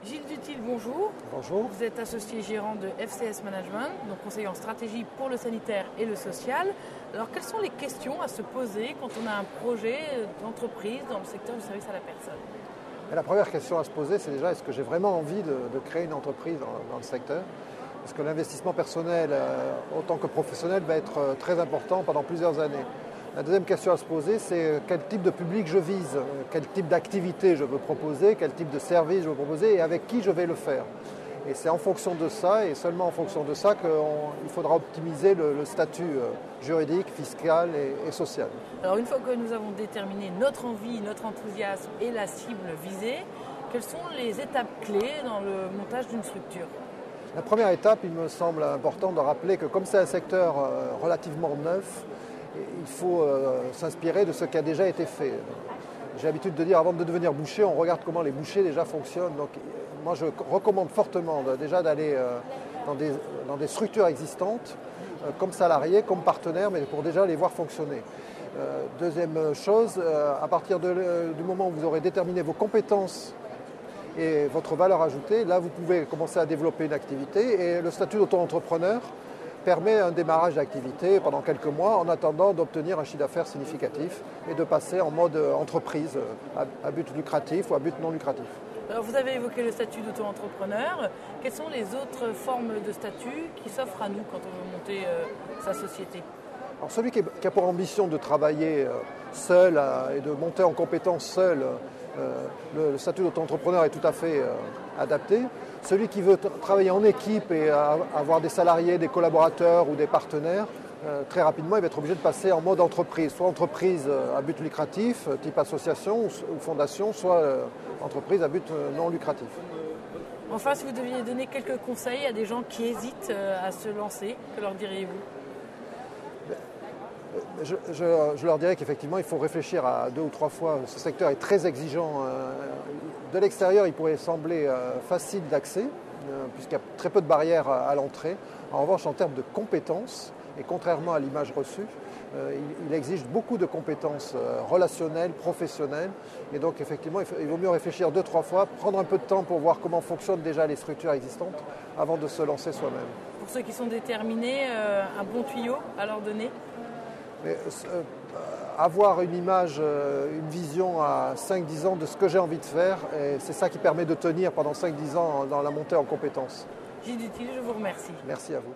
Gilles Dutil, bonjour. Bonjour. Vous êtes associé gérant de FCS Management, donc conseiller en stratégie pour le sanitaire et le social. Alors, quelles sont les questions à se poser quand on a un projet d'entreprise dans le secteur du service à la personne? Et la première question à se poser, c'est déjà, est-ce que j'ai vraiment envie de créer une entreprise dans le secteur? Parce que l'investissement personnel, autant que professionnel, va être très important pendant plusieurs années. La deuxième question à se poser, c'est quel type de public je vise, quel type d'activité je veux proposer, quel type de service je veux proposer et avec qui je vais le faire. Et c'est en fonction de ça, et seulement en fonction de ça, qu'il faudra optimiser le statut juridique, fiscal et social. Alors, une fois que nous avons déterminé notre envie, notre enthousiasme et la cible visée, quelles sont les étapes clés dans le montage d'une structure? La première étape, il me semble important de rappeler que comme c'est un secteur relativement neuf, il faut s'inspirer de ce qui a déjà été fait. J'ai l'habitude de dire, avant de devenir boucher, on regarde comment les bouchers déjà fonctionnent. Donc, moi, je recommande fortement déjà d'aller dans des structures existantes, comme salarié, comme partenaire, mais pour déjà les voir fonctionner. Deuxième chose, à partir du moment où vous aurez déterminé vos compétences et votre valeur ajoutée, là, vous pouvez commencer à développer une activité. Et le statut d'auto-entrepreneur permet un démarrage d'activité pendant quelques mois en attendant d'obtenir un chiffre d'affaires significatif et de passer en mode entreprise à but lucratif ou à but non lucratif. Alors, vous avez évoqué le statut d'auto-entrepreneur. Quelles sont les autres formes de statut qui s'offrent à nous quand on veut monter sa société? Alors, celui qui a pour ambition de travailler seul et de monter en compétence seul, le statut d'auto-entrepreneur est tout à fait adapté. Celui qui veut travailler en équipe et avoir des salariés, des collaborateurs ou des partenaires, très rapidement, il va être obligé de passer en mode entreprise, soit entreprise à but lucratif, type association ou fondation, soit entreprise à but non lucratif. Enfin, si vous deviez donner quelques conseils à des gens qui hésitent à se lancer, que leur diriez-vous? Je leur dirais qu'effectivement, il faut réfléchir à 2 ou 3 fois. Ce secteur est très exigeant. De l'extérieur, il pourrait sembler facile d'accès, puisqu'il y a très peu de barrières à l'entrée. En revanche, en termes de compétences, et contrairement à l'image reçue, il exige beaucoup de compétences relationnelles, professionnelles. Et donc, effectivement, il vaut mieux réfléchir 2-3 fois, prendre un peu de temps pour voir comment fonctionnent déjà les structures existantes avant de se lancer soi-même. Pour ceux qui sont déterminés, un bon tuyau à leur donner? Mais, avoir une image, une vision à 5-10 ans de ce que j'ai envie de faire, et c'est ça qui permet de tenir pendant 5-10 ans dans la montée en compétences. Gilles Dutil, je vous remercie. Merci à vous.